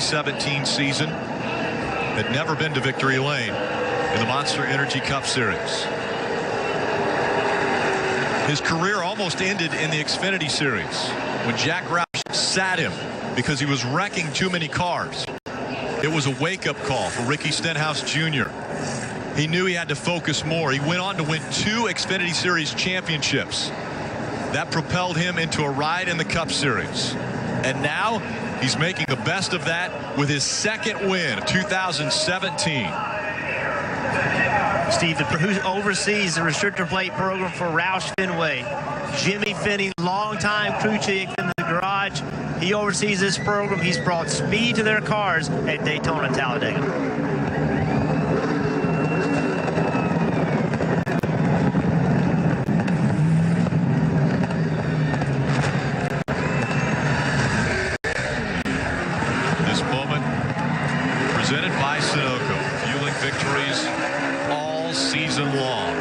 2017 season had never been to victory lane in the Monster Energy Cup Series. His career almost ended in the Xfinity Series when Jack Roush sat him because he was wrecking too many cars. It was a wake-up call for Ricky Stenhouse Jr. He knew he had to focus more. He went on to win 2 Xfinity Series championships. That propelled him into a ride in the Cup Series. And now he's making the best of that with his second win of 2017. Steve, who oversees the restrictor plate program for Roush Fenway? Jimmy Finney, longtime crew chief in the garage. He oversees this program. He's brought speed to their cars at Daytona, Talladega. Presented by Sunoco, fueling victories all season long.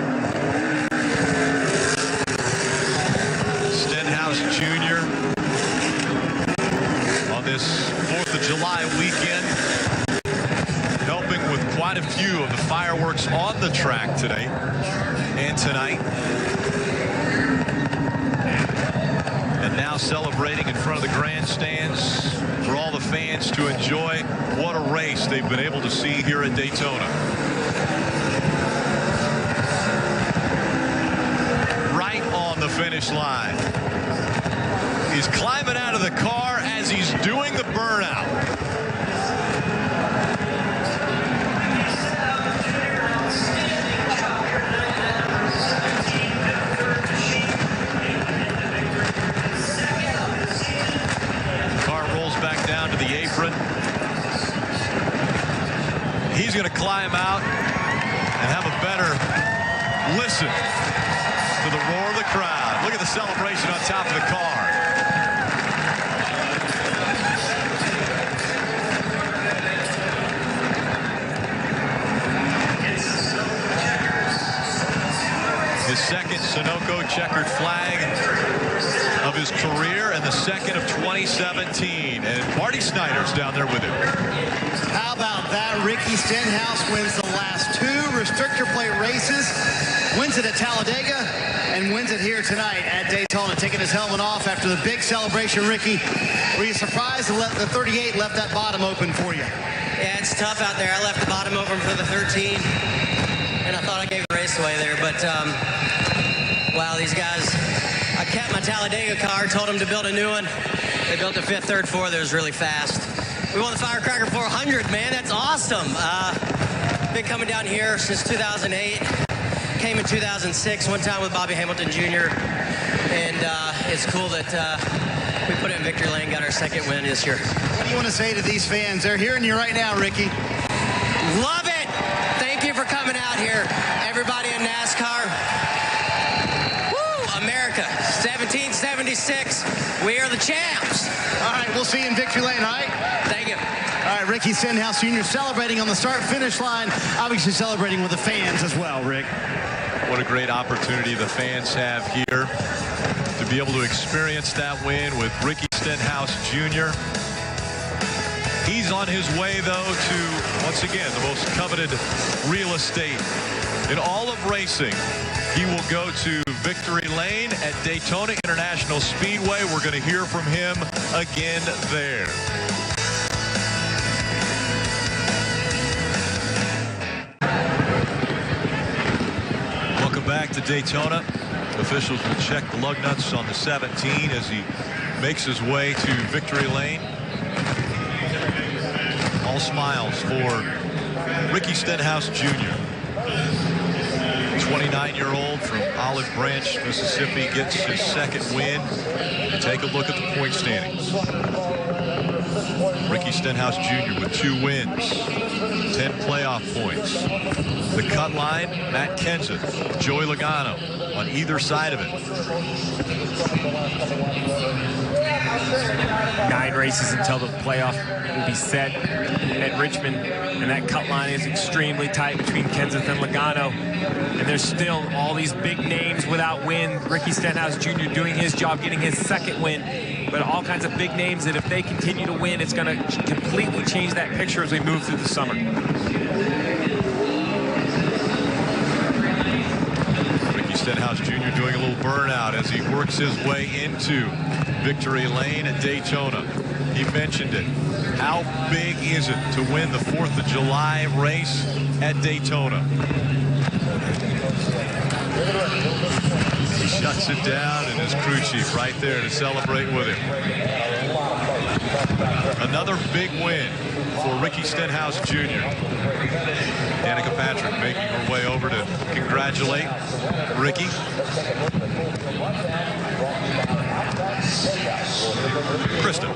Stenhouse Jr. on this 4th of July weekend, helping with quite a few of the fireworks on the track today and tonight. And now celebrating in front of the grandstands for all the fans to enjoy. What a race they've been able to see here at Daytona. Right on the finish line. He's climbing out of the car as he's doing the burnout. Down to the apron. He's going to climb out and have a better listen to the roar of the crowd. Look at the celebration on top of the car. His second Sunoco checkered flag of his career and the second of 2017. And Marty Snyder's down there with him. How about that? Ricky Stenhouse wins the last 2 restrictor plate races, wins it at Talladega, and wins it here tonight at Daytona, taking his helmet off after the big celebration. Ricky, were you surprised the 38 left that bottom open for you? Yeah, it's tough out there. I left the bottom open for the 13, and I thought I gave the race away there, but wow, these guys, I kept my Talladega car, told them to build a new one. They built a 5th, 3rd, 4th that was really fast. We won the Firecracker 400, man. That's awesome. Been coming down here since 2008. Came in 2006, one time with Bobby Hamilton Jr. And it's cool that we put it in victory lane, got our second win this year. What do you want to say to these fans? They're hearing you right now, Ricky. Love it. Thank you for coming out here. Everybody in NASCAR. America, 1776. We are the champs. All right, we'll see you in victory lane, all right? Thank you. All right, Ricky Stenhouse Jr. celebrating on the start-finish line, obviously celebrating with the fans as well, Rick. What a great opportunity the fans have here to be able to experience that win with Ricky Stenhouse Jr. He's on his way, though, to, once again, the most coveted real estate in all of racing. He will go to victory lane at Daytona International Speedway. We're going to hear from him again there. Welcome back to Daytona. Officials will check the lug nuts on the 17 as he makes his way to victory lane. All smiles for Ricky Stenhouse Jr. 29-year-old from Olive Branch, Mississippi, gets his second win. And take a look at the point standings. Ricky Stenhouse Jr. with 2 wins, 10 playoff points. The cut line, Matt Kenseth, Joey Logano on either side of it. 9 races until the playoff will be set at Richmond, and that cut line is extremely tight between Kenseth and Logano. And there's still all these big names without wins. Ricky Stenhouse Jr. doing his job, getting his second win but all kinds of big names that if they continue to win, it's going to completely change that picture as we move through the summer. Ricky Stenhouse Jr. doing a little burnout as he works his way into victory lane at Daytona. He mentioned it. How big is it to win the 4th of July race at Daytona? He shuts it down, and his crew chief right there to celebrate with him. Another big win for Ricky Stenhouse Jr. Danica Patrick making her way over to congratulate Ricky. Krista.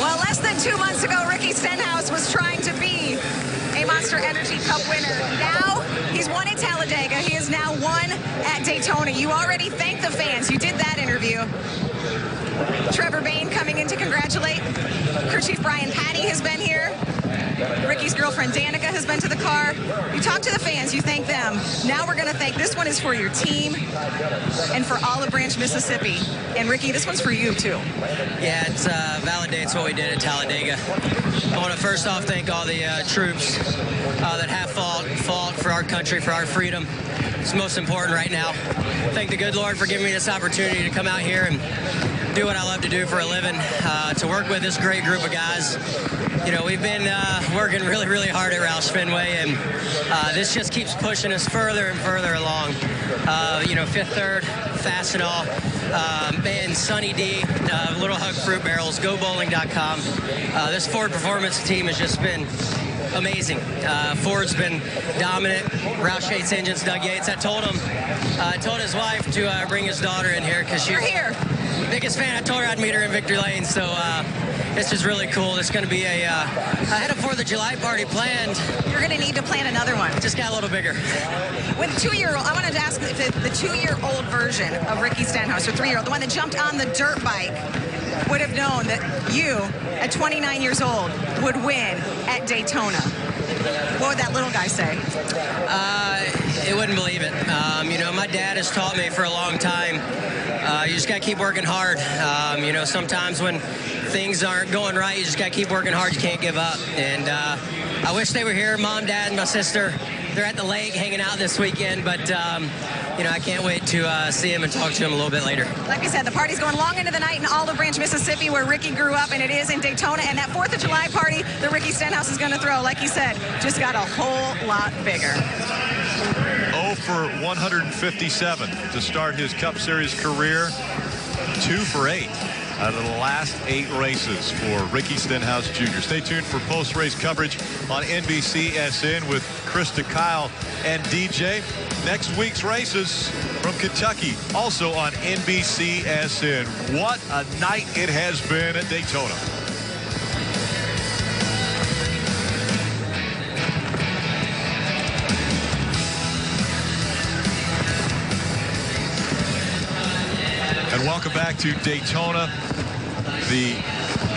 Well, less than 2 months ago, Ricky Stenhouse was trying to be a Monster Energy Cup winner. Now, he's won at Talladega. He has now won at Daytona. You already thanked the fans. You did that interview. Trevor Bayne coming in to congratulate. Crew Chief Brian Patty has been here. Ricky's girlfriend Danica has been to the car. You talk to the fans, you thank them. Now we're going to thank, this one is for your team and for Olive Branch, Mississippi. And Ricky, this one's for you too. Yeah, it validates what we did at Talladega. I want to first off thank all the troops that have fought for our country, for our freedom. It's most important right now. Thank the good Lord for giving me this opportunity to come out here and do what I love to do for a living, to work with this great group of guys. You know, we've been working really, really hard at Roush Fenway, and this just keeps pushing us further and further along. You know, Fifth Third, Fastenal, and Sunny D, Little Hug Fruit Barrels, GoBowling.com. This Ford Performance team has just been amazing. Ford's been dominant. Roush hates engines, Doug Yates. I told his wife to bring his daughter in here because she's biggest fan. I told her I'd meet her in Victory Lane, so this is really cool. It's going to be I had a 4th of July party planned. You're going to need to plan another one. It just got a little bigger. With 2-year-old, I wanted to ask if the 2-year-old version of Ricky Stenhouse, or 3-year-old, the one that jumped on the dirt bike, would have known that you, at 29 years old, would win at Daytona. What would that little guy say? It wouldn't believe it. You know, my dad has taught me for a long time, you just got to keep working hard. You know, sometimes when things aren't going right, you just got to keep working hard. You can't give up. And I wish they were here. Mom, Dad, and my sister, they're at the lake hanging out this weekend. But, you know, I can't wait to see him and talk to him a little bit later. Like I said, the party's going long into the night in Olive Branch, Mississippi, where Ricky grew up, and it is in Daytona. And that 4th of July party that Ricky Stenhouse is going to throw, like he said, just got a whole lot bigger. 0 for 157 to start his Cup Series career. 2 for 8 out of the last 8 races for Ricky Stenhouse Jr. Stay tuned for post-race coverage on NBC SN with Krista, Kyle, and DJ. Next week's races from Kentucky, also on NBC SN. What a night it has been at Daytona. And welcome back to Daytona. The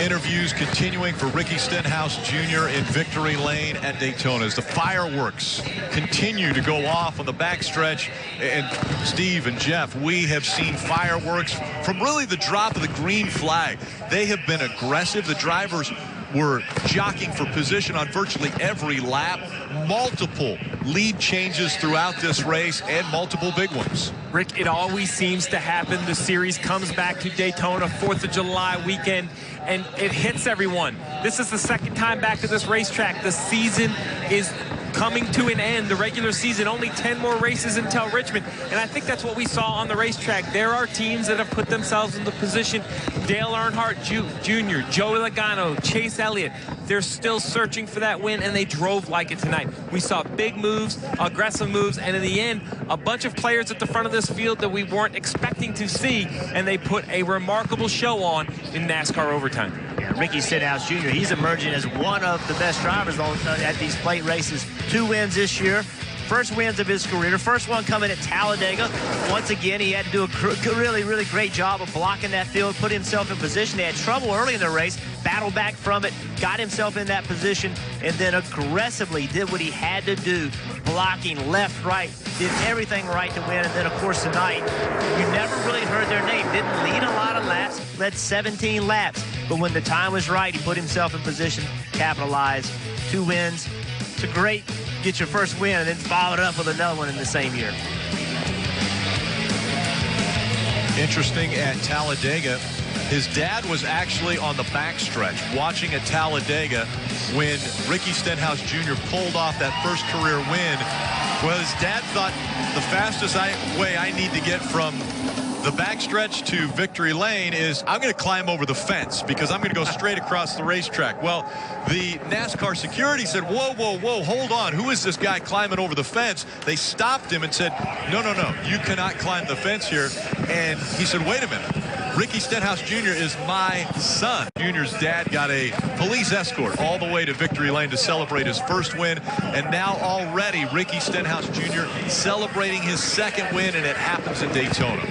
interviews continuing for Ricky Stenhouse Jr. in Victory Lane at Daytona as the fireworks continue to go off on the backstretch. And Steve and Jeff, we have seen fireworks from really the drop of the green flag. They have been aggressive. The drivers were jockeying for position on virtually every lap. Multiple lead changes throughout this race and multiple big ones. Rick, it always seems to happen. The series comes back to Daytona, 4th of July weekend, and it hits everyone. This is the second time back to this racetrack. The season is coming to an end. The regular season, only 10 more races until Richmond. And I think that's what we saw on the racetrack. There are teams that have put themselves in the position. Dale Earnhardt Jr., Joey Logano, Chase Elliott. They're still searching for that win, and they drove like it tonight. We saw big moves, aggressive moves, and in the end, a bunch of players at the front of this field that we weren't expecting to see, and they put a remarkable show on in NASCAR overtime. Yeah, Ricky Stenhouse Jr., he's emerging as one of the best drivers at these plate races. 2 wins this year, first wins of his career. The first one coming at Talladega. Once again, he had to do a really, really great job of blocking that field, put himself in position. They had trouble early in the race, battled back from it, got himself in that position, and then aggressively did what he had to do, blocking left, right, did everything right to win. And then, of course, tonight, you never really heard their name. Didn't lead a lot of laps, led 17 laps. But when the time was right, he put himself in position, capitalized, 2 wins. It's a great get your first win and then follow it up with another one in the same year. Interesting at Talladega, his dad was actually on the backstretch watching at Talladega when Ricky Stenhouse Jr. pulled off that first career win. Well, his dad thought the fastest way I need to get from the backstretch to victory lane is I'm going to climb over the fence because I'm going to go straight across the racetrack. Well, the NASCAR security said, whoa, whoa, whoa, hold on. Who is this guy climbing over the fence? They stopped him and said, no, no, no, you cannot climb the fence here. And he said, wait a minute. Ricky Stenhouse Jr. is my son. Jr.'s dad got a police escort all the way to victory lane to celebrate his first win. And now already Ricky Stenhouse Jr. celebrating his second win, and it happens in Daytona.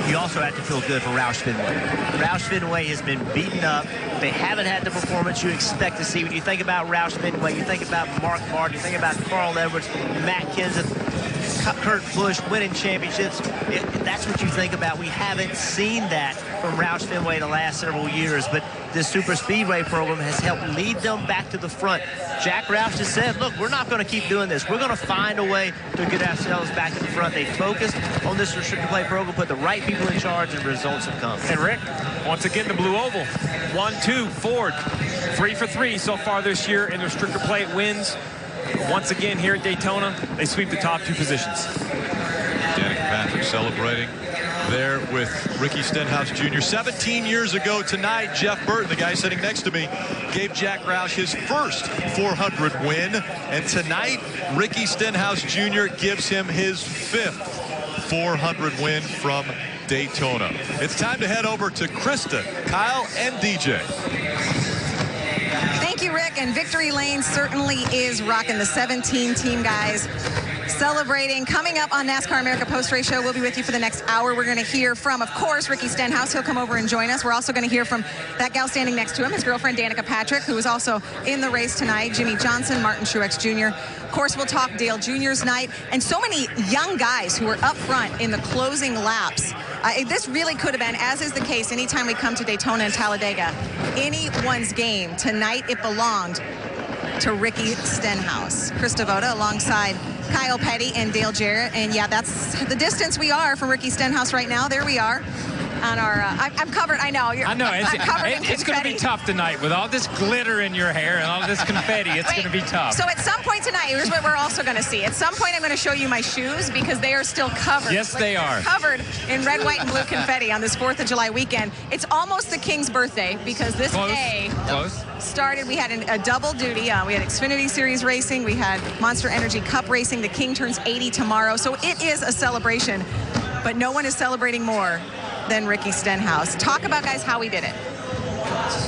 You also have to feel good for Roush Fenway. Roush Fenway has been beaten up. They haven't had the performance you expect to see. When you think about Roush Fenway, you think about Mark Martin, you think about Carl Edwards, Matt Kenseth, Kurt Busch winning championships. That's what you think about. We haven't seen that from Roush Fenway the last several years, but this super speedway program has helped lead them back to the front. Jack Roush has said, look, we're not going to keep doing this. We're going to find a way to get ourselves back to the front. They focused on this restricted play program, put the right people in charge, and results have come. And Rick, once again, the blue oval. 1-2 Ford, 3 for 3 so far this year in the restricted plate wins. Once again here at Daytona, they sweep the top 2 positions. Danica Patrick celebrating there with Ricky Stenhouse Jr. 17 years ago tonight, Jeff Burton, the guy sitting next to me, gave Jack Roush his first 400 win. And tonight, Ricky Stenhouse Jr. gives him his 5th 400 win from Daytona. It's time to head over to Krista, Kyle, and DJ. Thank you, Rick. And Victory Lane certainly is rocking. The 17 team guys celebrating. Coming up on NASCAR America Post-Race Show, we'll be with you for the next hour. We're going to hear from, of course, Ricky Stenhouse. He'll come over and join us. We're also going to hear from that gal standing next to him, his girlfriend, Danica Patrick, who is also in the race tonight, Jimmy Johnson, Martin Truex Jr. Of course, we'll talk Dale Jr.'s night, and so many young guys who are up front in the closing laps. This really could have been, as is the case anytime we come to Daytona and Talladega, anyone's game. Tonight, it belonged to Ricky Stenhouse. Chris Devoda alongside Kyle Petty and Dale Jarrett. And yeah, that's the distance we are from Ricky Stenhouse right now. There we are on our, I'm covered, I know. I know, it's going to be tough tonight with all this glitter in your hair and all this confetti. It's going to be tough. So at some point tonight, here's what we're also going to see. At some point, I'm going to show you my shoes because they are still covered. Yes, they are. Covered in red, white, and blue confetti on this 4th of July weekend. It's almost the King's birthday because this day started. We had a double duty. We had Xfinity Series racing. We had Monster Energy Cup racing. The King turns 80 tomorrow. So it is a celebration, but no one is celebrating more than Ricky Stenhouse. Talk about, guys, how he did it.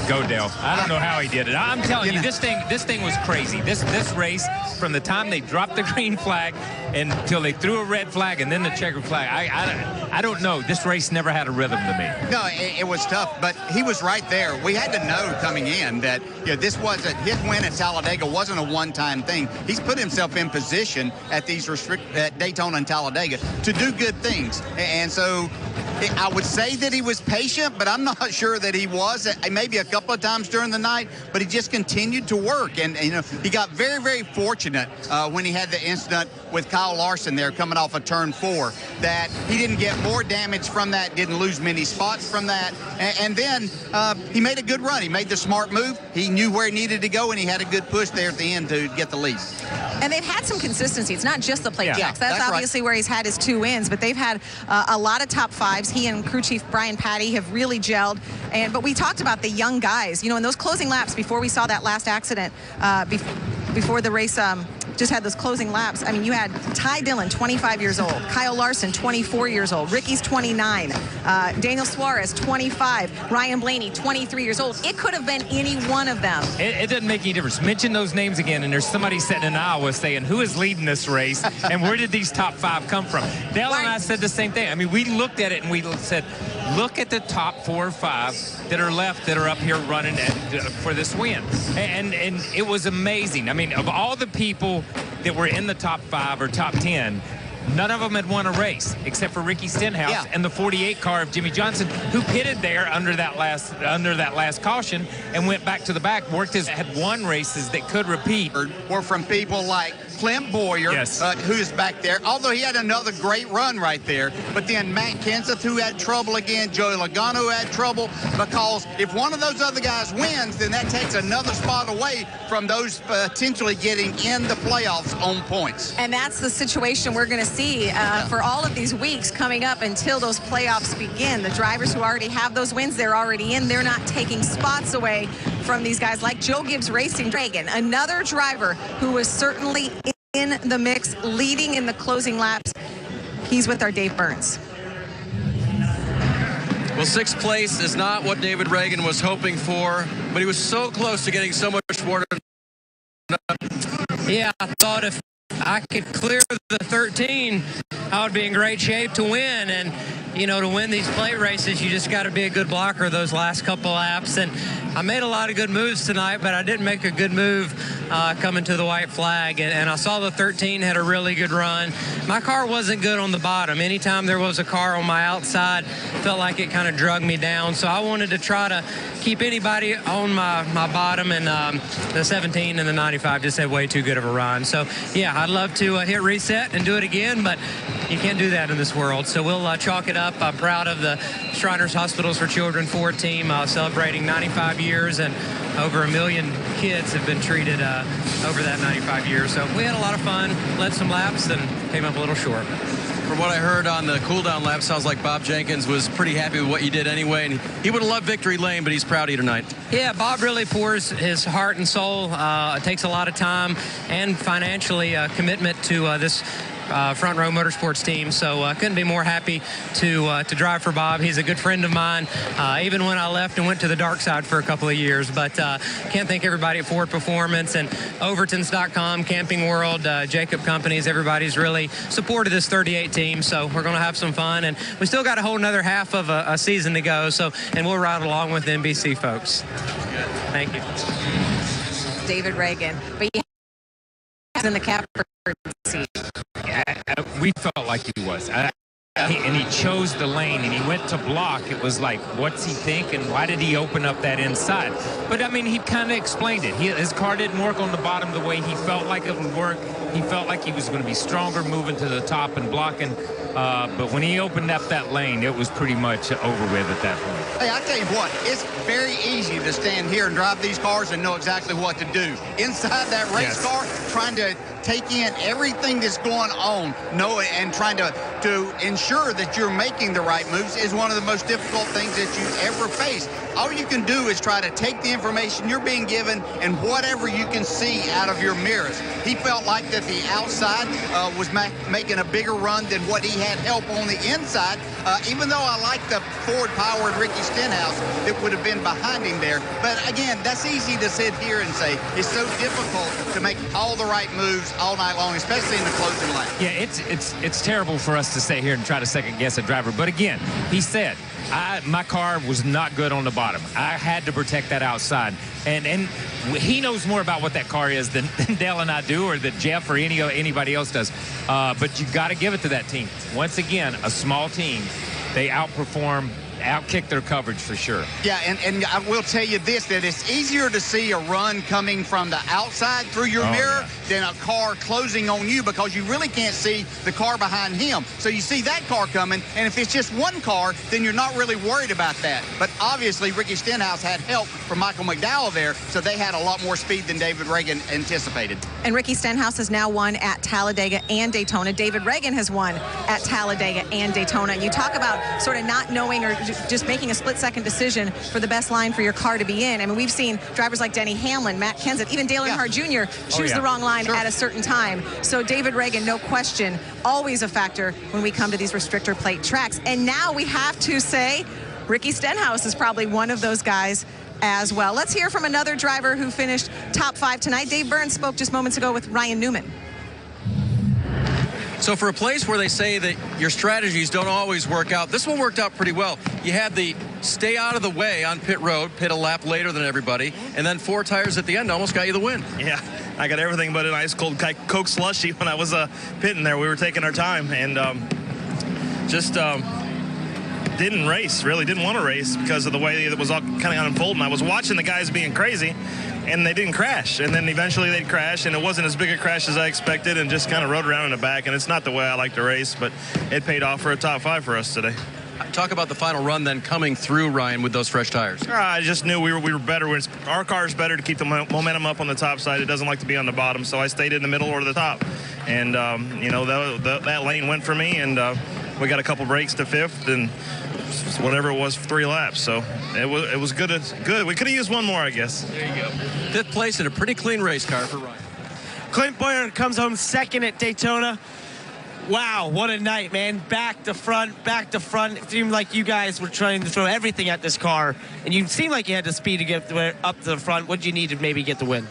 Go, Dale. I don't know how he did it. I'm telling you, this thing was crazy. This race, from the time they dropped the green flag until they threw a red flag and then the checkered flag, I don't know. This race never had a rhythm to me. No, it was tough, but he was right there. We had to know coming in that this wasn't his win at Talladega wasn't a one-time thing. He's put himself in position at these at Daytona and Talladega to do good things, and so I would say that he was patient, but I'm not sure that he was. Maybe a couple of times during the night, but he just continued to work. And he got very, very fortunate when he had the incident with Kyle Larson there coming off of turn 4, that he didn't get more damage from that, didn't lose many spots from that. And then he made a good run. He made the smart move. He knew where he needed to go, and he had a good push there at the end to get the lead. And they've had some consistency. It's not just the plate checks. That's obviously right, where he's had his 2 wins, but they've had a lot of top 5s. He and crew chief Brian Patty have really gelled. But we talked about the young guys, in those closing laps before we saw that last accident, before the race just had those closing laps. I mean, you had Ty Dillon, 25 years old. Kyle Larson, 24 years old. Ricky's 29. Daniel Suarez, 25. Ryan Blaney, 23 years old. It could have been any one of them. It doesn't make any difference. Mention those names again, and there's somebody sitting in Iowa saying, who is leading this race, and where did these top 5 come from? Dale and I said the same thing. I mean, we looked at it and we said, look at the top 4 or 5 that are left that are up here running for this win. And it was amazing. I mean, of all the people that were in the top 5 or top 10, none of them had won a race except for Ricky Stenhouse and the 48 car of Jimmy Johnson, who pitted there under that last caution and went back to the back. Had won races that could repeat. Were from people like Clint Boyer, who's back there, although he had another great run right there. But then Matt Kenseth, who had trouble again, Joey Logano had trouble, because if one of those other guys wins, then that takes another spot away from those potentially getting in the playoffs on points. And that's the situation we're going to see for all of these weeks coming up until those playoffs begin. The drivers who already have those wins, they're already in. They're not taking spots away from these guys like Joe Gibbs Racing. Reagan, another driver who was certainly in the mix, leading in the closing laps. He's with our Dave Burns. Well, 6th place is not what David Reagan was hoping for, but he was so close to getting so much more. Yeah, I thought if I could clear the 13, I would be in great shape to win. And, you know, to win these plate races, you just got to be a good blocker those last couple laps. And I made a lot of good moves tonight, but I didn't make a good move coming to the white flag. And I saw the 13 had a really good run. My car wasn't good on the bottom. Anytime there was a car on my outside, felt like it kind of drug me down. So I wanted to try to keep anybody on my bottom. And the 17 and the 95 just had way too good of a run. So, yeah, I'd love to hit reset and do it again, but you can't do that in this world. So we'll chalk it up. I'm proud of the Shriners Hospitals for Children 4 team celebrating 95 years, and over 1 million kids have been treated over that 95 years. So we had a lot of fun, led some laps, and came up a little short. From what I heard on the cool-down lap, sounds like Bob Jenkins was pretty happy with what you did anyway, and he would have loved victory lane, but he's proud of you tonight. Yeah, Bob really pours his heart and soul. It takes a lot of time and financially commitment to this Front Row Motorsports team, so couldn't be more happy to drive for Bob. He's a good friend of mine, even when I left and went to the dark side for a couple of years. But can't thank everybody at Ford Performance and Overtons.com, Camping World, Jacob Companies. Everybody's really supported this 38 team, so we're going to have some fun. And we still got a whole another half of a season to go, so and we'll ride along with NBC folks. Thank you. David Reagan. But he has in the capper seat. We felt like he was. And he chose the lane and he went to block. It was like, what's he thinking? Why did he open up that inside? But I mean, he kind of explained it. His car didn't work on the bottom the way he felt like it would work. He felt like he was going to be stronger moving to the top and blocking. But when he opened up that lane, it was pretty much over with at that point. Hey, I tell you what, it's very easy to stand here and drive these cars and know exactly what to do. Inside that race car, trying to take in everything that's going on, and trying to ensure that you're making the right moves is one of the most difficult things that you ever face. All you can do is try to take the information you're being given and whatever you can see out of your mirrors. He felt like that the outside was making a bigger run than what he had help on the inside, even though I like the Ford-powered Ricky Stenhouse that would have been behind him there. But again, that's easy to sit here and say. It's so difficult to make all the right moves all night long, especially in the closing lap. Yeah, it's terrible for us to sit here and try to second-guess a driver. But again, he said, my car was not good on the bottom. I had to protect that outside. And he knows more about what that car is than Dale and I do, or that Jeff or anybody else does. But you got to give it to that team. Once again, a small team. They outkick their coverage for sure. Yeah, and I will tell you this, that it's easier to see a run coming from the outside through your mirror than a car closing on you, because you really can't see the car behind him. So you see that car coming, and if it's just one car, then you're not really worried about that. But obviously, Ricky Stenhouse had help from Michael McDowell there, so they had a lot more speed than David Reagan anticipated. And Ricky Stenhouse has now won at Talladega and Daytona. David Reagan has won at Talladega and Daytona. You talk about sort of not knowing or just making a split-second decision for the best line for your car to be in. I mean, we've seen drivers like Denny Hamlin, Matt Kenseth, even Dale Earnhardt Jr. choose the wrong line at a certain time. So David Reagan, no question, always a factor when we come to these restrictor plate tracks. And now we have to say Ricky Stenhouse is probably one of those guys as well. Let's hear from another driver who finished top 5 tonight. Dave Burns spoke just moments ago with Ryan Newman. So for a place where they say that your strategies don't always work out, this one worked out pretty well. You had the stay out of the way on pit road, pit a lap later than everybody, and then 4 tires at the end almost got you the win. Yeah, I got everything but an ice cold Coke slushy when I was pitting there. We were taking our time and didn't race, really didn't want to race because of the way it was all kind of unfolding. I was watching the guys being crazy, and they didn't crash. And then eventually they'd crash, and it wasn't as big a crash as I expected, and just kind of rode around in the back. And it's not the way I like to race, but it paid off for a top 5 for us today. Talk about the final run then coming through, Ryan, with those fresh tires. I just knew we were better. Our car is better to keep the momentum up on the top side. It doesn't like to be on the bottom, so I stayed in the middle or the top. And, that lane went for me, and we got a couple breaks to 5th, and whatever it was for 3 laps. So it was good. Good. We could have used one more, I guess. There you go. 5th place in a pretty clean race car for Ryan. Clint Boyer comes home 2nd at Daytona. Wow, what a night, man. Back to front. It seemed like you guys were trying to throw everything at this car, and you seemed like you had the speed to get up to the front. What did you need to maybe get the win?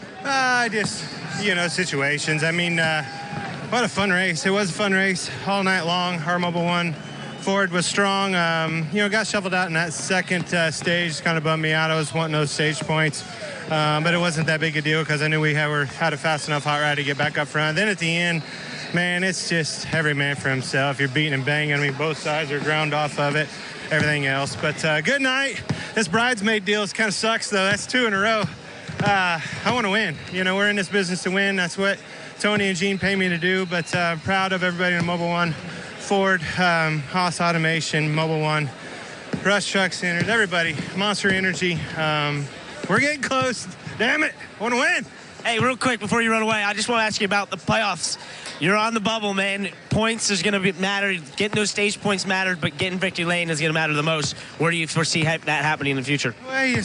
Just, situations. I mean, what a fun race. It was a fun race all night long. Our Mobile One Ford was strong. Got shuffled out in that second stage. Kind of bummed me out. I was wanting those stage points. But it wasn't that big a deal because I knew we had a fast enough hot ride to get back up front. Then at the end, man, it's just every man for himself. You're beating and banging. I mean, both sides are ground off of it, everything else. But good night. This bridesmaid deal kind of sucks, though. That's 2 in a row. I want to win. We're in this business to win. That's what Tony and Gene pay me to do. But proud of everybody in Mobile One Ford, Haas Automation, Mobile One, Rush Truck Centers, everybody, Monster Energy. We're getting close. Damn it. I want to win. Hey, real quick before you run away, I just want to ask you about the playoffs. You're on the bubble, man. Points is going to matter. Getting those stage points mattered, but getting victory lane is going to matter the most. Where do you foresee that happening in the future? Well, you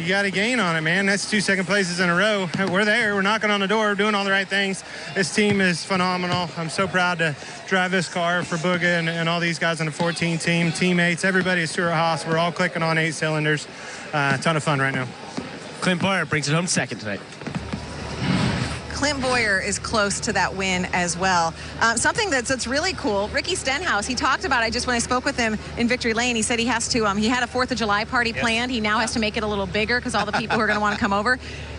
gotta gain on it, man. That's 2 second places in a row. We're there. We're knocking on the door. We're doing all the right things. This team is phenomenal. I'm so proud to drive this car for Booga and all these guys on the 14 team, teammates, everybody at Stuart Haas. We're all clicking on 8 cylinders. A ton of fun right now. Clint Boyer brings it home 2nd tonight. Clint Boyer is close to that win as well. Something that's really cool, Ricky Stenhouse, he talked about it just when I spoke with him in Victory Lane. He said he has to, he had a 4th of July party planned. He now has to make it a little bigger because all the people who are going to want to come over.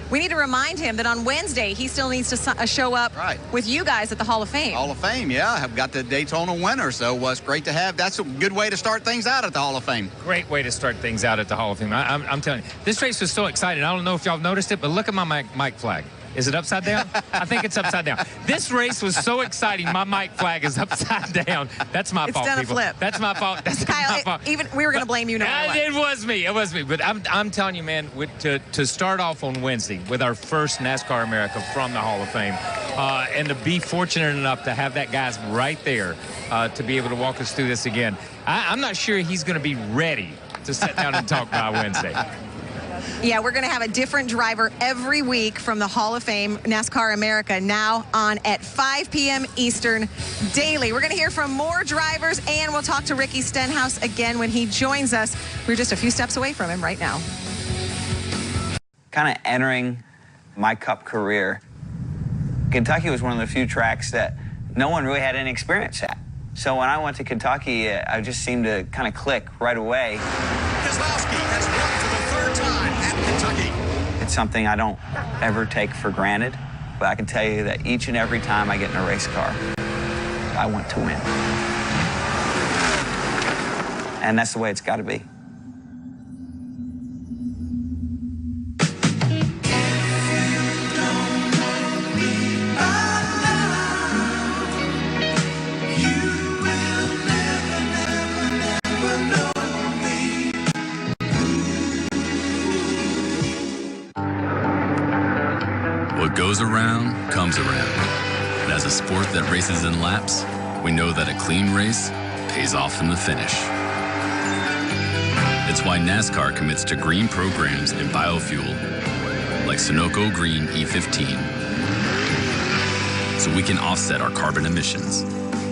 We need to remind him that on Wednesday, he still needs to show up with you guys at the Hall of Fame. Hall of Fame, yeah. I've got the Daytona winner, so it's great to have. That's a good way to start things out at the Hall of Fame. Great way to start things out at the Hall of Fame. I'm telling you, this race was so exciting. I don't know if y'all noticed it, but look at my mic flag. Is it upside down? I think it's upside down. This race was so exciting. My mic flag is upside down. That's my fault, It's done people. a flip. That's my fault. That's Kyle, my fault. Even we were going to blame you no matter what. It was me. It was me. But I'm telling you, man, to start off on Wednesday with our first NASCAR America from the Hall of Fame, and to be fortunate enough to have that guys right there to be able to walk us through this again. I'm not sure he's going to be ready to sit down and talk by Wednesday. Yeah, we're going to have a different driver every week from the Hall of Fame, NASCAR America, now on at 5 p.m. Eastern daily. We're going to hear from more drivers, and we'll talk to Ricky Stenhouse again when he joins us. We're just a few steps away from him right now. Kind of entering my Cup career, Kentucky was one of the few tracks that no one really had any experience at. So when I went to Kentucky, I just seemed to kind of click right away. Keselowski has won for the 3rd time at Kentucky. It's something I don't ever take for granted, but I can tell you that each and every time I get in a race car, I want to win. And that's the way it's got to be. What goes around comes around. And as a sport that races in laps, we know that a clean race pays off in the finish. It's why NASCAR commits to green programs and biofuel, like Sunoco Green E15, so we can offset our carbon emissions.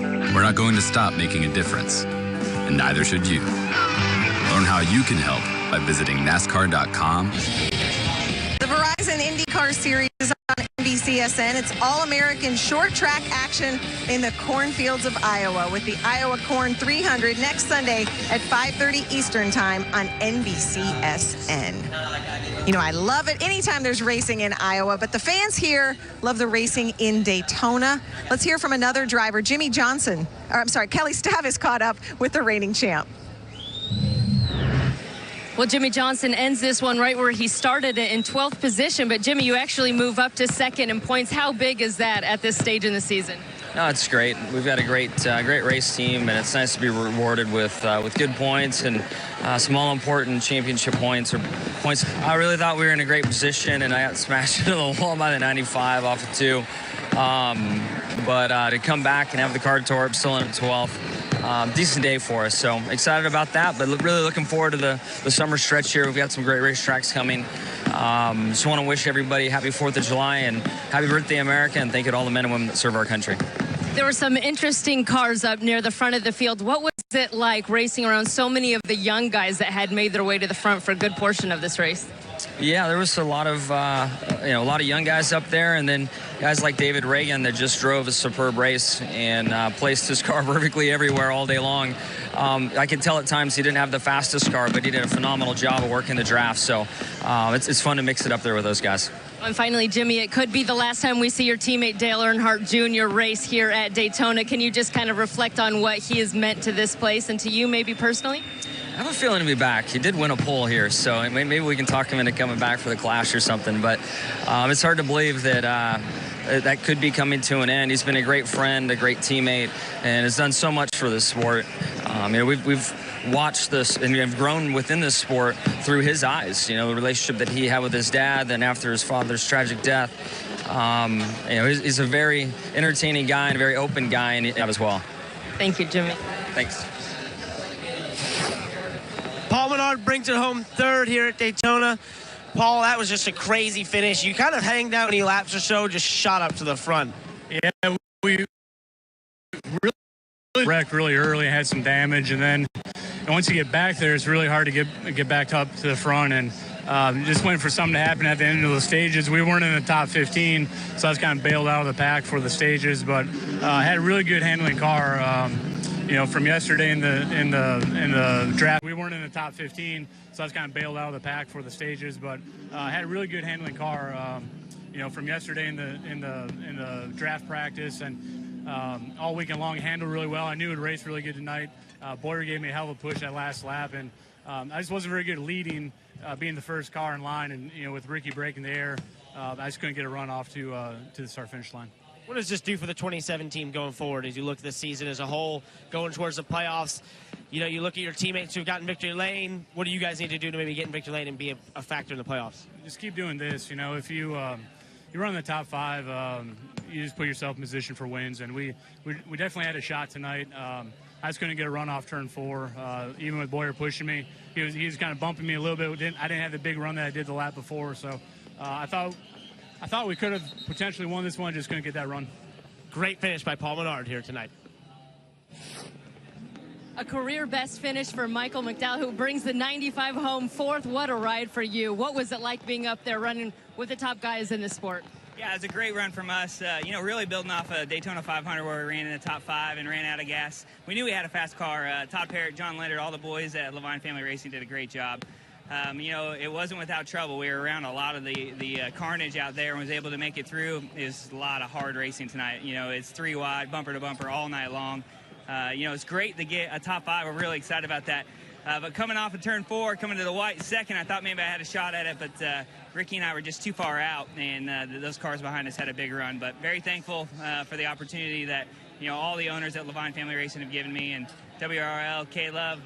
We're not going to stop making a difference, and neither should you. Learn how you can help by visiting NASCAR.com. The Verizon IndyCar Series is on NBCSN. It's all-American short track action in the cornfields of Iowa with the Iowa Corn 300 next Sunday at 5:30 Eastern Time on NBCSN. You know, I love it anytime there's racing in Iowa, but the fans here love the racing in Daytona. Let's hear from another driver, Kelly Staff is caught up with the reigning champ. Well, Jimmy Johnson ends this one right where he started it in 12th position. But, Jimmy, you actually move up to second in points. How big is that at this stage in the season? No, it's great. We've got a great race team, and it's nice to be rewarded with good points and some all-important championship points. I really thought we were in a great position, and I got smashed into the wall by the 95 off of 2. But to come back and have the car tore up, still in at 12th. Decent day for us, so excited about that, but really looking forward to the summer stretch here. We've got some great racetracks coming. Just want to wish everybody happy 4th of July and happy birthday, America, and thank you to all the men and women that serve our country. There were some interesting cars up near the front of the field. What was it like racing around so many of the young guys that had made their way to the front for a good portion of this race? Yeah, there was a lot of young guys up there, and then guys like David Reagan that just drove a superb race and placed his car perfectly everywhere all day long. I could tell at times he didn't have the fastest car, but he did a phenomenal job of working the draft. So it's fun to mix it up there with those guys. And finally, Jimmy, it could be the last time we see your teammate Dale Earnhardt Jr. race here at Daytona. Can you just kind of reflect on what he has meant to this place and to you maybe personally? I have a feeling to be back. He did win a pole here, so maybe we can talk him into coming back for the Clash or something. But it's hard to believe that that could be coming to an end. He's been a great friend, a great teammate, and has done so much for this sport. We've watched this and have grown within this sport through his eyes. The relationship that he had with his dad, then after his father's tragic death. He's a very entertaining guy and a very open guy as well. Thank you, Jimmy. Thanks. Paul Menard brings it home third here at Daytona. Paul, that was just a crazy finish. You kind of hanged out any laps or so, just shot up to the front. Yeah, we really wrecked really early, had some damage, and then once you get back there, it's really hard to get back up to the front, and just waiting for something to happen at the end of the stages. We weren't in the top 15, so I was kind of bailed out of the pack for the stages, but had a really good handling car. From yesterday in the draft, we weren't in the top 15, so I was kind of bailed out of the pack for the stages, but had a really good handling car. From yesterday in the draft practice and all weekend long, handled really well. I knew it would race really good tonight. Boyer gave me a hell of a push that last lap, and I just wasn't very good at leading, being the first car in line, and with Ricky breaking the air, I just couldn't get a run off to the start-finish line. What does this do for the 2017 going forward as you look at the season as a whole, going towards the playoffs? You look at your teammates who've gotten victory lane. What do you guys need to do to maybe get in victory lane and be a factor in the playoffs? Just keep doing this. If you run the top 5, you just put yourself in position for wins. And we definitely had a shot tonight. I just couldn't get a run off turn 4, even with Boyer pushing me. He was kind of bumping me a little bit. I didn't have the big run that I did the lap before, so I thought we could have potentially won this one, just couldn't get that run. Great finish by Paul Menard here tonight. A career best finish for Michael McDowell, who brings the 95 home 4th. What a ride for you. What was it like being up there running with the top guys in the sport? Yeah, it was a great run from us. Really building off a Daytona 500 where we ran in the top 5 and ran out of gas. We knew we had a fast car. Todd Parrott, John Leonard, all the boys at Levine Family Racing did a great job. It wasn't without trouble. We were around a lot of the carnage out there and was able to make it through. It was a lot of hard racing tonight. It's 3 wide, bumper to bumper all night long. It's great to get a top 5. We're really excited about that. But coming off of turn 4, coming to the white second, I thought maybe I had a shot at it, but Ricky and I were just too far out, and those cars behind us had a big run. But very thankful for the opportunity that all the owners at Levine Family Racing have given me, and WRL, K-Love,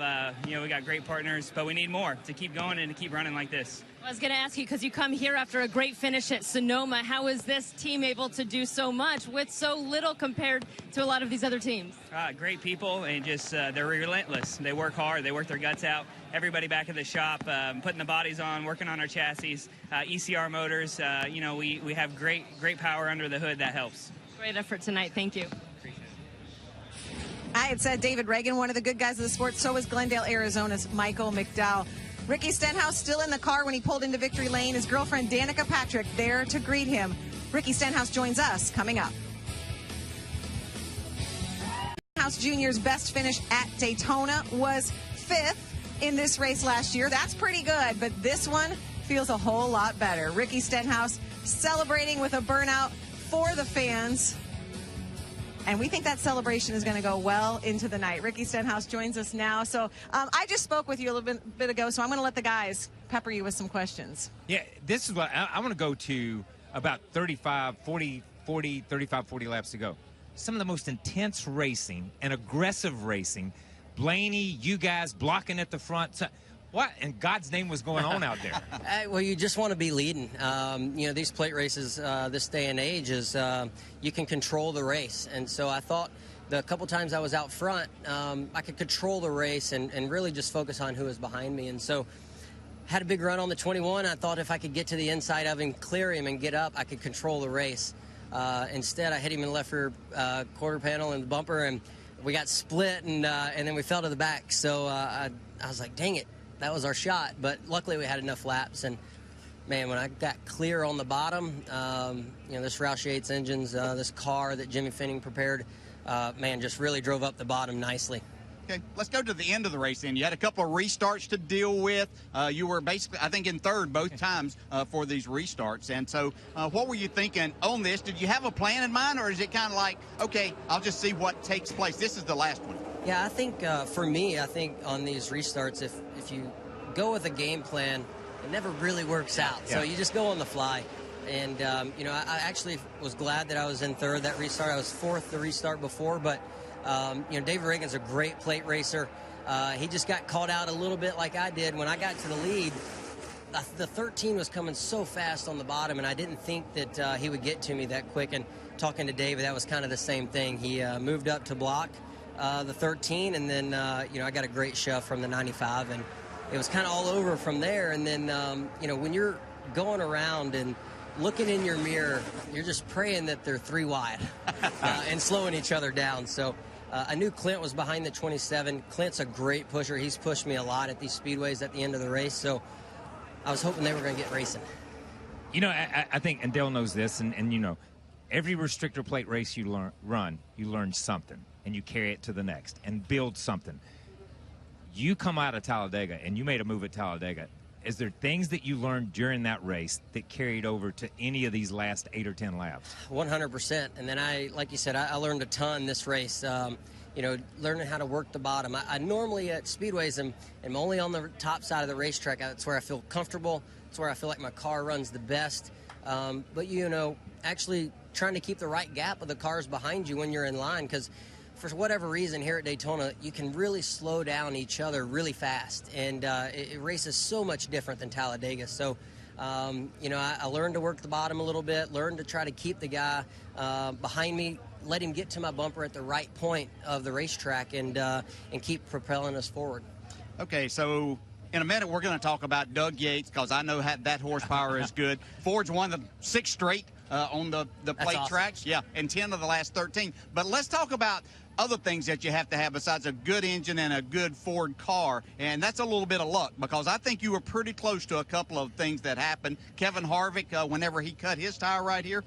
we got great partners, but we need more to keep going and to keep running like this. I was going to ask you, because you come here after a great finish at Sonoma, how is this team able to do so much with so little compared to a lot of these other teams? Great people, and just they're relentless. They work hard. They work their guts out. Everybody back at the shop, putting the bodies on, working on our chassis, ECR motors. We have great power under the hood. That helps. Great effort tonight. Thank you. I had said David Reagan, one of the good guys of the sport. So is Glendale, Arizona's Michael McDowell. Ricky Stenhouse still in the car when he pulled into victory lane. His girlfriend Danica Patrick there to greet him. Ricky Stenhouse joins us coming up. Stenhouse Jr.'s best finish at Daytona was 5th in this race last year. That's pretty good, but this one feels a whole lot better. Ricky Stenhouse celebrating with a burnout for the fans. And we think that celebration is going to go well into the night. Ricky Stenhouse joins us now. So I just spoke with you a little bit ago, so I'm going to let the guys pepper you with some questions. Yeah, this is what I want to go to about 40 laps to go. Some of the most intense racing and aggressive racing. Blaney, you guys blocking at the front. What in God's name was going on out there? Well, you just want to be leading. These plate races this day and age is you can control the race. And so I thought the couple times I was out front, I could control the race and really just focus on who was behind me. And so had a big run on the 21. I thought if I could get to the inside of him, clear him, and get up, I could control the race. Instead, I hit him in the left rear quarter panel and the bumper, and we got split, and then we fell to the back. So I was like, dang it. That was our shot, but luckily we had enough laps. And man, when I got clear on the bottom, this Roush Yates engines, this car that Jimmy Finning prepared, just really drove up the bottom nicely. Okay, let's go to the end of the race then. You had a couple of restarts to deal with. You were basically, I think, in third both times for these restarts. And so what were you thinking on this? Did you have a plan in mind, or is it kind of like, okay, I'll just see what takes place? This is the last one. Yeah, I think for me, I think on these restarts, if you go with a game plan, it never really works out. Yeah. So you just go on the fly. And, I actually was glad that I was in third that restart. I was fourth the restart before, but, David Reagan's a great plate racer. He just got caught out a little bit like I did. When I got to the lead, the 13 was coming so fast on the bottom, and I didn't think that he would get to me that quick. And talking to David, that was kind of the same thing. He moved up to block the 13, and then, I got a great shove from the 95, and it was kind of all over from there. And then, when you're going around and looking in your mirror, you're just praying that they're 3 wide and slowing each other down. So I knew Clint was behind the 27. Clint's a great pusher. He's pushed me a lot at these speedways at the end of the race. So I was hoping they were going to get racing. I think, and Dale knows this, and every restrictor plate race you learn something, and you carry it to the next and build something. You come out of Talladega, and you made a move at Talladega. Is there things that you learned during that race that carried over to any of these last 8 or 10 laps? 100%. And then like you said, I learned a ton this race. Learning how to work the bottom. I normally at speedways am only on the top side of the racetrack. That's where I feel comfortable. It's where I feel like my car runs the best. But actually trying to keep the right gap of the cars behind you when you're in line, because for whatever reason here at Daytona, you can really slow down each other really fast, and it races so much different than Talladega. So, I learned to work the bottom a little bit, learned to try to keep the guy behind me, let him get to my bumper at the right point of the racetrack, and keep propelling us forward. Okay, so in a minute we're going to talk about Doug Yates, because I know that horsepower is good. Ford's won the 6 straight on the plate awesome. tracks, and 10 of the last 13. But let's talk about other things that you have to have besides a good engine and a good Ford car, and that's a little bit of luck, because I think you were pretty close to a couple of things that happened. Kevin Harvick, whenever he cut his tire right here,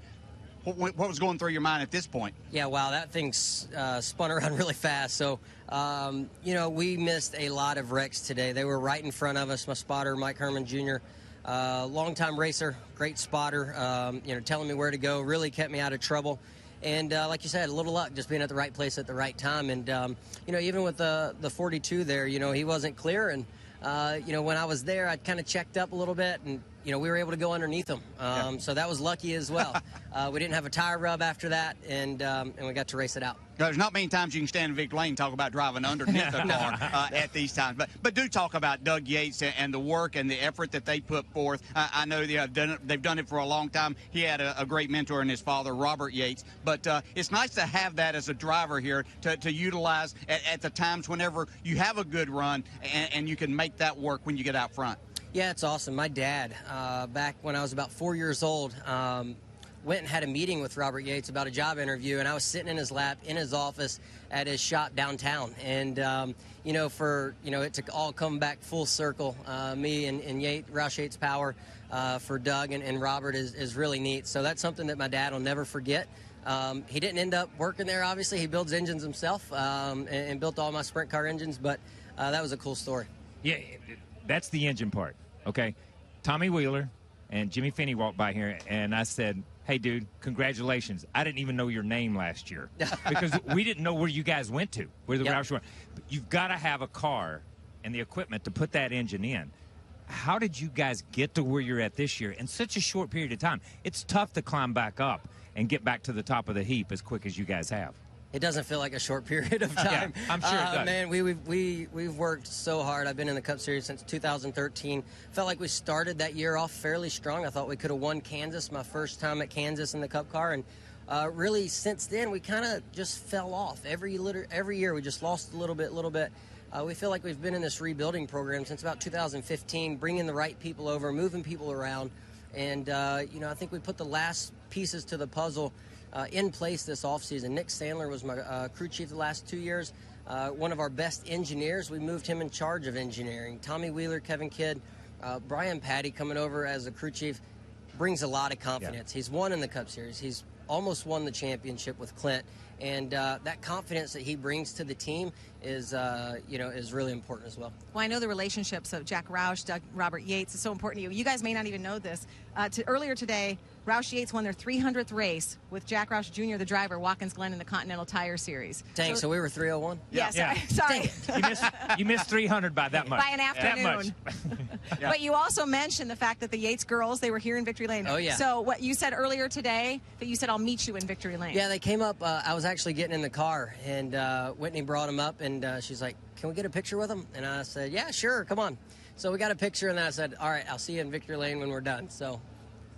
what was going through your mind at this point? Yeah, wow, that thing spun around really fast. So, we missed a lot of wrecks today. They were right in front of us. My spotter, Mike Herman Jr., longtime racer, great spotter, telling me where to go, really kept me out of trouble. And like you said, a little luck, just being at the right place at the right time. And, even with the 42 there, he wasn't clear. And, when I was there, I kind of checked up a little bit. And, we were able to go underneath them. So that was lucky as well. We didn't have a tire rub after that, and we got to race it out. There's not many times you can stand in Victor Lane and talk about driving underneath a car at these times. But do talk about Doug Yates and the work and the effort that they put forth. I know they've done it for a long time. He had a great mentor in his father, Robert Yates. But it's nice to have that as a driver here to utilize at the times whenever you have a good run and you can make that work when you get out front. Yeah, it's awesome. My dad, back when I was about 4 years old, went and had a meeting with Robert Yates about a job interview, and I was sitting in his lap in his office at his shop downtown. And it to all come back full circle, me and Roush Yates Power for Doug and Robert is really neat. So that's something that my dad will never forget. He didn't end up working there, obviously. He builds engines himself and built all my sprint car engines, but that was a cool story. Yeah, that's the engine part, okay? Tommy Wheeler and Jimmy Finney walked by here, and I said, hey, dude, congratulations. I didn't even know your name last year because we didn't know where you guys went to, where the Roush went. But you've got to have a car and the equipment to put that engine in. How did you guys get to where you're at this year in such a short period of time? It's tough to climb back up and get back to the top of the heap as quick as you guys have. It doesn't feel like a short period of time. Yeah, I'm sure it does. Man, we've worked so hard. I've been in the Cup Series since 2013. Felt like we started that year off fairly strong. I thought we could have won Kansas, my first time at Kansas in the Cup car. And really, since then, we kind of just fell off. Every year, we just lost a little bit. We feel like we've been in this rebuilding program since about 2015, bringing the right people over, moving people around. And, I think we put the last pieces to the puzzle in place this offseason. Nick Sandler was my crew chief the last 2 years. One of our best engineers. We moved him in charge of engineering. Tommy Wheeler, Kevin Kidd, Brian Patty coming over as a crew chief brings a lot of confidence. Yeah. He's won in the Cup Series. He's almost won the championship with Clint. And that confidence that he brings to the team is really important as well. Well, I know the relationships of Jack Roush, Robert Yates is so important to you. You guys may not even know this. Earlier today, Roush Yates won their 300th race with Jack Roush Jr., the driver, Watkins Glen in the Continental Tire Series. Dang, so we were 301? Yeah, sorry. You missed 300 by that much. By an afternoon. But you also mentioned the fact that the Yates girls, they were here in Victory Lane. Oh, yeah. So what you said earlier today, that you said, I'll meet you in Victory Lane. Yeah, they came up. I was actually getting in the car, and Whitney brought them up, and she's like, can we get a picture with them? And I said, yeah, sure, come on. So we got a picture, and then I said, all right, I'll see you in Victory Lane when we're done. So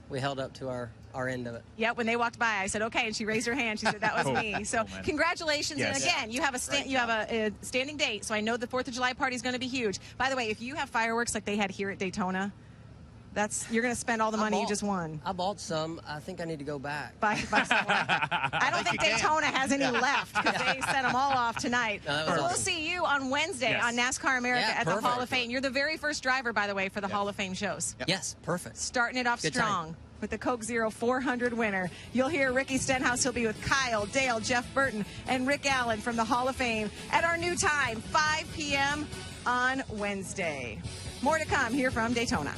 we held up to our end of it. Yeah, when they walked by, I said, okay, and she raised her hand. She said, that was me. So congratulations. Yes. And again, you have a standing date, so I know the 4th of July party is going to be huge. By the way, if you have fireworks like they had here at Daytona, you're going to spend all the money you just won. I bought some. I think I need to go back. Buy some more. I don't think Daytona has any left because they sent them all off tonight. We'll see you on Wednesday on NASCAR America at the Hall of Fame. You're the very first driver, by the way, for the Hall of Fame shows. Yep. Yes, perfect. Starting it off strong with the Coke Zero 400 winner. You'll hear Ricky Stenhouse. He'll be with Kyle, Dale, Jeff Burton, and Rick Allen from the Hall of Fame at our new time, 5 p.m. on Wednesday. More to come here from Daytona.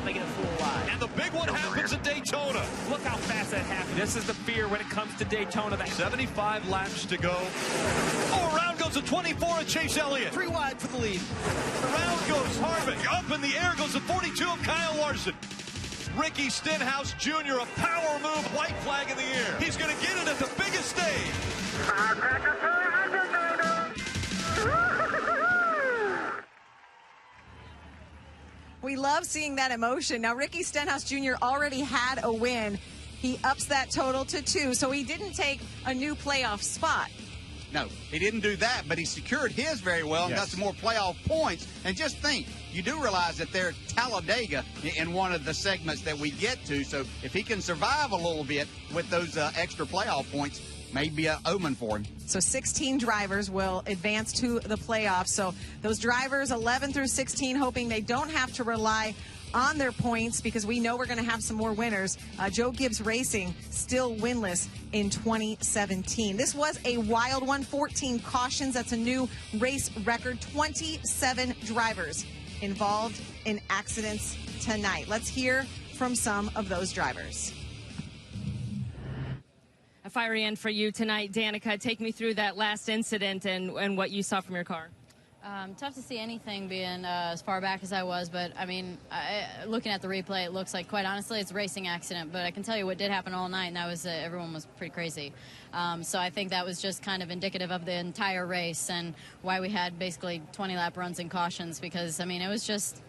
Making it full wide. And the big one happens at Daytona. Look how fast that happened. This is the fear when it comes to Daytona. 75 laps to go. Oh, around goes the 24 of Chase Elliott. 3 wide for the lead. Around goes Harvick. Up in the air goes the 42 of Kyle Larson. Ricky Stenhouse Jr., a power move, white flag in the air. He's going to get it at the biggest stage. We love seeing that emotion. Now, Ricky Stenhouse Jr. already had a win. He ups that total to 2, so he didn't take a new playoff spot. No, he didn't do that, but he secured his very well and got some more playoff points. And just think, you do realize that they're Talladega in one of the segments that we get to, so if he can survive a little bit with those extra playoff points, maybe an omen for him. So 16 drivers will advance to the playoffs. So those drivers 11 through 16 hoping they don't have to rely on their points because we know we're going to have some more winners. Joe Gibbs Racing still winless in 2017. This was a wild one, 14 cautions. That's a new race record. 27 drivers involved in accidents tonight. Let's hear from some of those drivers. fiery end for you tonight, Danica. Take me through that last incident and what you saw from your car. Tough to see anything being as far back as I was, but I mean, looking at the replay, it looks like, quite honestly, it's a racing accident. But I can tell you what did happen all night, and that was everyone was pretty crazy. So I think that was just kind of indicative of the entire race and why we had basically 20-lap runs and cautions. Because I mean, it was just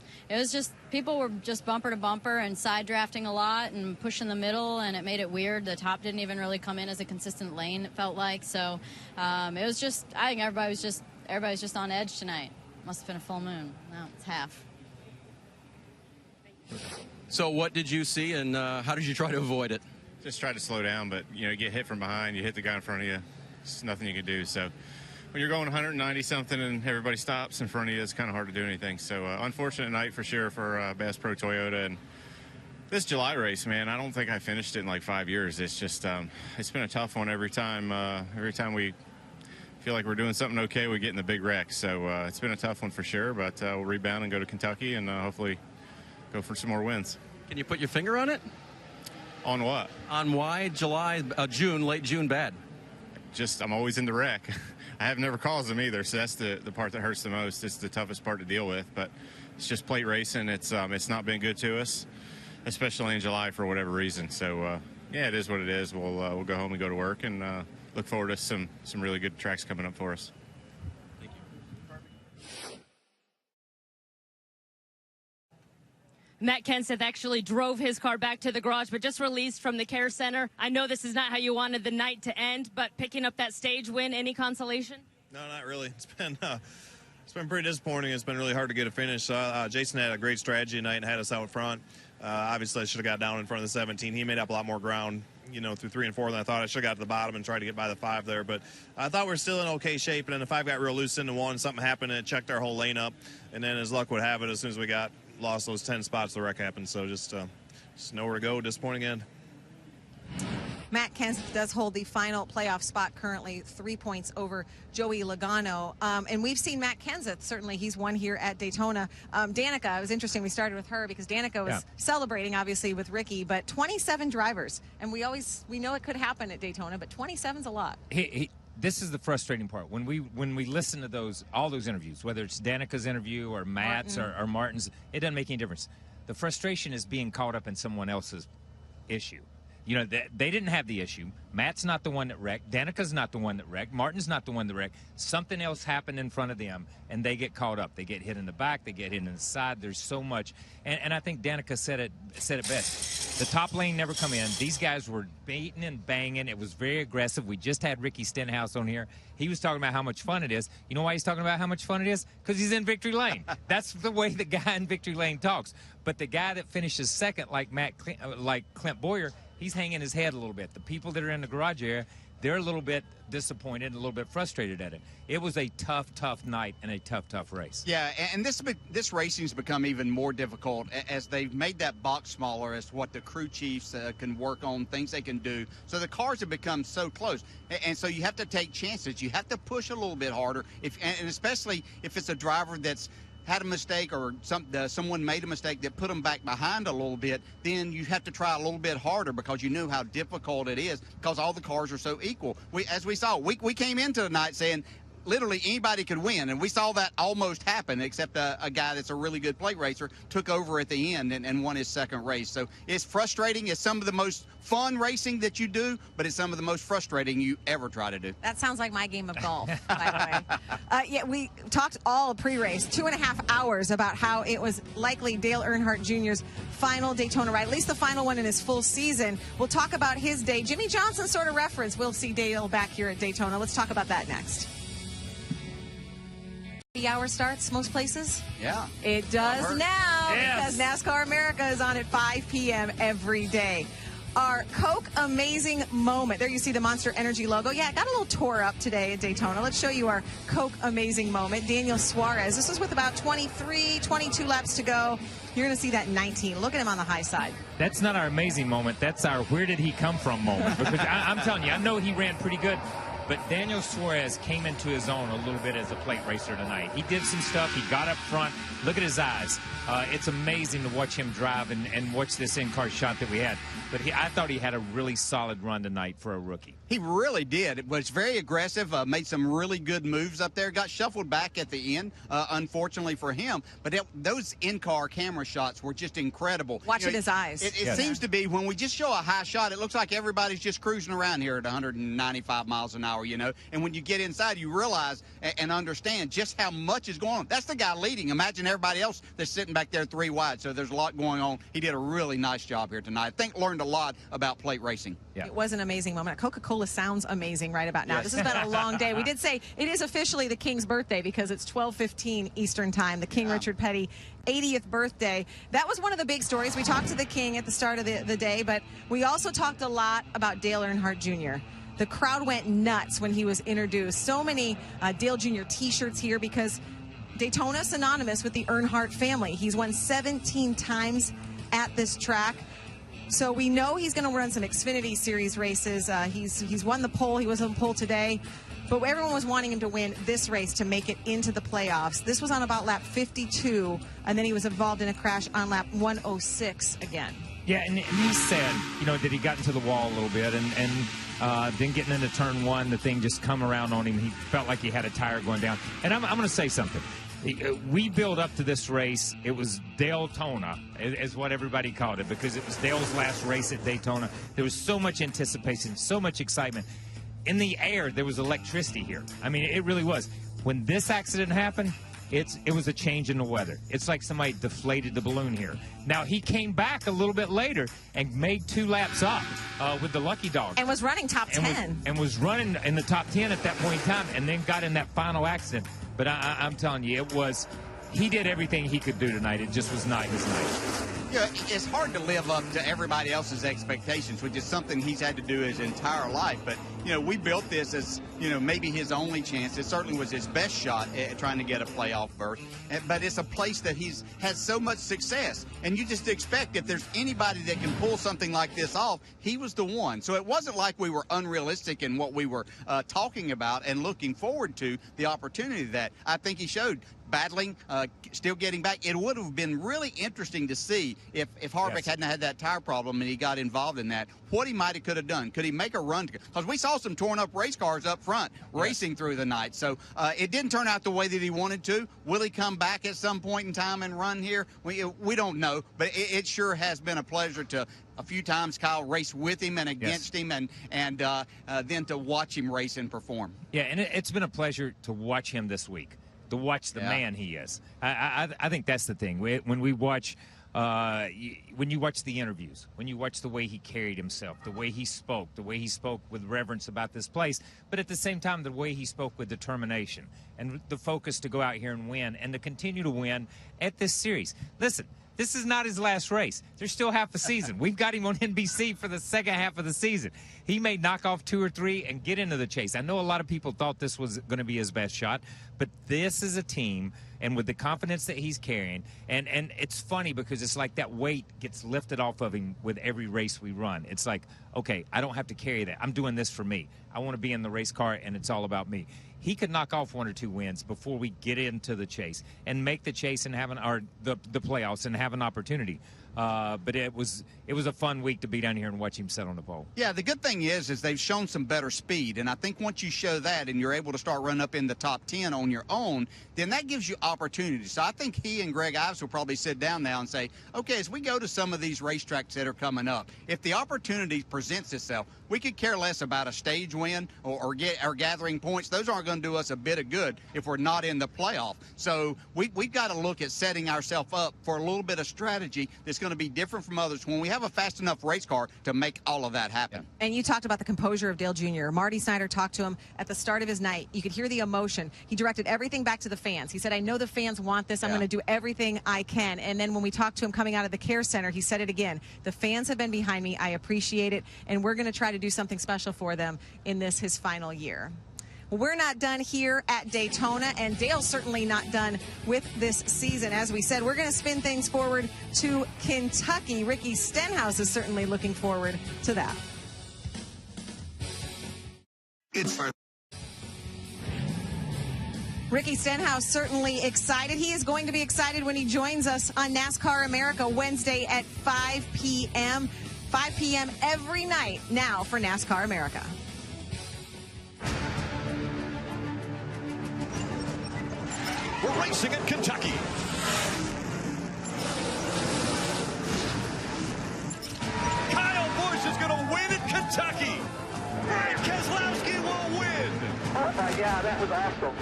people were just bumper to bumper and side drafting a lot and pushing the middle, and it made it weird. The top didn't even really come in as a consistent lane, it felt like. So it was just, I think everybody's just on edge tonight. Must have been a full moon. No, it's half. So what did you see, and how did you try to avoid it? Just try to slow down, but you get hit from behind, you hit the guy in front of you. There's nothing you can do. So when you're going 190 something and everybody stops in front of you, it's kind of hard to do anything. So unfortunate night for sure for Bass Pro Toyota. And this July race, man, I don't think I finished it in like 5 years. It's just it's been a tough one every time. Every time we feel like we're doing something okay, we get in the big wreck. So it's been a tough one for sure, but we'll rebound and go to Kentucky and hopefully go for some more wins. Can you put your finger on it? On what? On why late June bad? Just, I'm always in the wreck. I have never caused them either, so that's the part that hurts the most. It's the toughest part to deal with, but it's just plate racing. It's not been good to us, especially in July for whatever reason. So yeah, it is what it is. We'll go home and go to work and look forward to some really good tracks coming up for us. Matt Kenseth actually drove his car back to the garage, but just released from the care center. I know this is not how you wanted the night to end, but picking up that stage win, any consolation? No, not really. It's been pretty disappointing. It's been really hard to get a finish. Jason had a great strategy tonight and had us out front. Obviously, I should have got down in front of the 17. He made up a lot more ground, through 3 and 4 than I thought. I should have got to the bottom and tried to get by the 5 there, but I thought we were still in okay shape. And then the 5 got real loose into 1. Something happened and it checked our whole lane up. And then as luck would have it, as soon as we lost those 10 spots, the wreck happened. So just nowhere to go. Disappointing end. Matt Kenseth does hold the final playoff spot currently, 3 points over Joey Logano. And we've seen Matt Kenseth, certainly he's won here at Daytona. Danica, it was interesting we started with her because Danica was celebrating, obviously, with Ricky, but 27 drivers. And we know it could happen at Daytona, but 27's a lot. This is the frustrating part. When we listen to all those interviews, whether it's Danica's interview or Matt's or Martin's, it doesn't make any difference. The frustration is being caught up in someone else's issue. They didn't have the issue. Matt's not the one that wrecked. Danica's not the one that wrecked. Martin's not the one that wrecked. Something else happened in front of them, and they get caught up. They get hit in the back. They get hit in the side. There's so much. And I think Danica said it best. The top lane never come in. These guys were beating and banging. It was very aggressive. We just had Ricky Stenhouse on here. He was talking about how much fun it is. You know why he's talking about how much fun it is? Because he's in victory lane. That's the way the guy in victory lane talks. But the guy that finishes second, like Clint Boyer, he's hanging his head a little bit. The people that are in the garage area, they're a little bit disappointed and a little bit frustrated at it. It was a tough night and a tough race. Yeah, and this racing's become even more difficult as they've made that box smaller as to what the crew chiefs can work on, things they can do. So the cars have become so close, and so you have to take chances. You have to push a little bit harder, and especially if it's a driver that's had a mistake or someone made a mistake that put them back behind a little bit, then you have to try a little bit harder because you knew how difficult it is because all the cars are so equal. As we saw, we came into the night saying literally anybody could win, and we saw that almost happen, except a guy that's a really good plate racer took over at the end and won his second race. So it's frustrating. It's some of the most fun racing that you do, but it's some of the most frustrating you ever try to do. That sounds like my game of golf, by the way. Yeah, we talked all pre-race, 2.5 hours, about how it was likely Dale Earnhardt Jr.'s final Daytona ride, at least the final one in his full season. We'll talk about his day. Jimmy Johnson sort of reference. We'll see Dale back here at Daytona. Let's talk about that next. The hour starts most places? Yeah. It does now because NASCAR America is on at 5 p.m. every day. Our Coke Amazing Moment. There you see the Monster Energy logo. Yeah, it got a little tore up today at Daytona. Let's show you our Coke Amazing Moment. Daniel Suarez. This is with about 22 laps to go. You're going to see that 19. Look at him on the high side. That's not our amazing moment. That's our where did he come from moment. Because I'm telling you, I know he ran pretty good. But Daniel Suarez came into his own a little bit as a plate racer tonight. He did some stuff. He got up front. Look at his eyes. It's amazing to watch him drive and watch this in-car shot that we had. But I thought he had a really solid run tonight for a rookie. He really did. It was very aggressive, made some really good moves up there, got shuffled back at the end, unfortunately for him. But those in-car camera shots were just incredible. Watching his eyes. It seems to be when we just show a high shot, it looks like everybody's just cruising around here at 195 miles an hour, And when you get inside, you realize and understand just how much is going on. That's the guy leading. Imagine everybody else that's sitting back there 3 wide. So there's a lot going on. He did a really nice job here tonight. I think learned a lot about plate racing. Yeah. It was an amazing moment. Coca-Cola sounds amazing right about now. Yes. This has been a long day. We did say it is officially the King's birthday because it's 12:15 Eastern time, the King Richard Petty 80th birthday. That was one of the big stories. We talked to the King at the start of the day, but we also talked a lot about Dale Earnhardt Jr. The crowd went nuts when he was introduced. So many Dale Jr. t-shirts here because Daytona synonymous with the Earnhardt family. He's won 17 times at this track. So we know he's going to run some Xfinity Series races. He's won the pole. He was on the pole today. But everyone was wanting him to win this race to make it into the playoffs. This was on about lap 52, and then he was involved in a crash on lap 106 again. Yeah, and he said, that he got into the wall a little bit, and then getting into turn one, the thing just come around on him. He felt like he had a tire going down. And I'm going to say something. We built up to this race. It was Daytona, is what everybody called it, because it was Dale's last race at Daytona. There was so much anticipation, so much excitement. In the air, there was electricity here. I mean, it really was. When this accident happened, it was a change in the weather. It's like somebody deflated the balloon here. Now, he came back a little bit later and made 2 laps up with the Lucky Dog. And was running top 10. And was running in the top 10 at that point in time, and then got in that final accident. But I'm telling you, he did everything he could do tonight. It just was not his night. Yeah, it's hard to live up to everybody else's expectations, which is something he's had to do his entire life. But, we built this as, maybe his only chance. It certainly was his best shot at trying to get a playoff berth. But it's a place that has so much success. And you just expect if there's anybody that can pull something like this off, he was the one. So it wasn't like we were unrealistic in what we were talking about and looking forward to the opportunity that I think he showed. Battling, still getting back. It would have been really interesting to see if Harvick hadn't had that tire problem and he got involved in that, what he might have could have done. Could he make a run? Because we saw some torn up race cars up front racing through the night. So it didn't turn out the way that he wanted to. Will he come back at some point in time and run here? We don't know, but it sure has been a pleasure to a few times Kyle race with him and against him and then to watch him race and perform. Yeah, and it's been a pleasure to watch him this week. To watch the man he is. I think that's the thing. When we watch, when you watch the interviews, when you watch the way he carried himself, the way he spoke with reverence about this place, but at the same time, the way he spoke with determination and the focus to go out here and win and to continue to win at this series. Listen, this is not his last race. There's still half a season. We've got him on NBC for the second half of the season. He may knock off 2 or 3 and get into the chase. I know a lot of people thought this was going to be his best shot, but this is a team, and with the confidence that he's carrying, and it's funny because it's like that weight gets lifted off of him with every race we run. It's like, okay, I don't have to carry that. I'm doing this for me. I want to be in the race car, and it's all about me. He could knock off 1 or 2 wins before we get into the chase and make the chase and have the playoffs and have an opportunity. But it was a fun week to be down here and watch him sit on the pole. Yeah, the good thing is they've shown some better speed, and I think once you show that and you're able to start running up in the top 10 on your own, then that gives you opportunities. So I think he and Greg Ives will probably sit down now and say, okay, as we go to some of these racetracks that are coming up, if the opportunity presents itself, we could care less about a stage win or gathering points. Those aren't going to do us a bit of good if we're not in the playoff. So we've got to look at setting ourselves up for a little bit of strategy that's going to be different from others when we have a fast enough race car to make all of that happen. And you talked about the composure of Dale Jr. Marty Snyder talked to him at the start of his night. You could hear the emotion. He directed everything back to the fans. He said, I know the fans want this. I'm going to do everything I can. And then when we talked to him coming out of the care center, he said it again. The fans have been behind me. I appreciate it. And we're going to try to do something special for them in his final year. Well, we're not done here at Daytona, and Dale's certainly not done with this season. As we said, we're going to spin things forward to Kentucky. Ricky Stenhouse is certainly looking forward to that. It's fun. Ricky Stenhouse certainly excited. He is going to be excited when he joins us on NASCAR America Wednesday at 5 p.m. 5 p.m. every night now for NASCAR America. racing at Kentucky. Kyle Busch is going to win at Kentucky. Brad Keselowski will win. Yeah, that was awesome.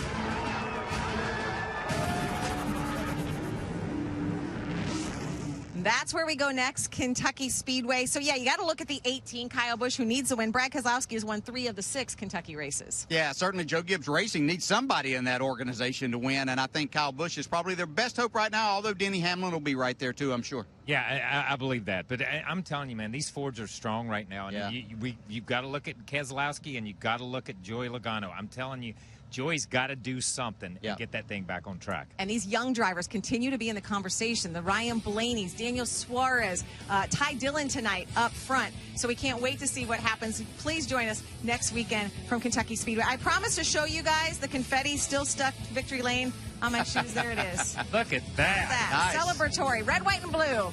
That's where we go next, Kentucky Speedway. So, yeah, you got to look at the 18, Kyle Busch, who needs to win. Brad Keselowski has won 3 of the 6 Kentucky races. Yeah, certainly Joe Gibbs Racing needs somebody in that organization to win, and I think Kyle Busch is probably their best hope right now, although Denny Hamlin will be right there, too, I'm sure. Yeah, I believe that. But I'm telling you, man, these Fords are strong right now. And Yeah. you've got to look at Keselowski and you've got to look at Joey Logano. I'm telling you, Joey's got to do something and get that thing back on track. And these young drivers continue to be in the conversation. The Ryan Blaney's, Daniel Suarez, Ty Dillon tonight up front. So we can't wait to see what happens. Please join us next weekend from Kentucky Speedway. I promise to show you guys the confetti still stuck Victory Lane on my shoes. There it is. Look at that. Celebratory. Red, white, and blue.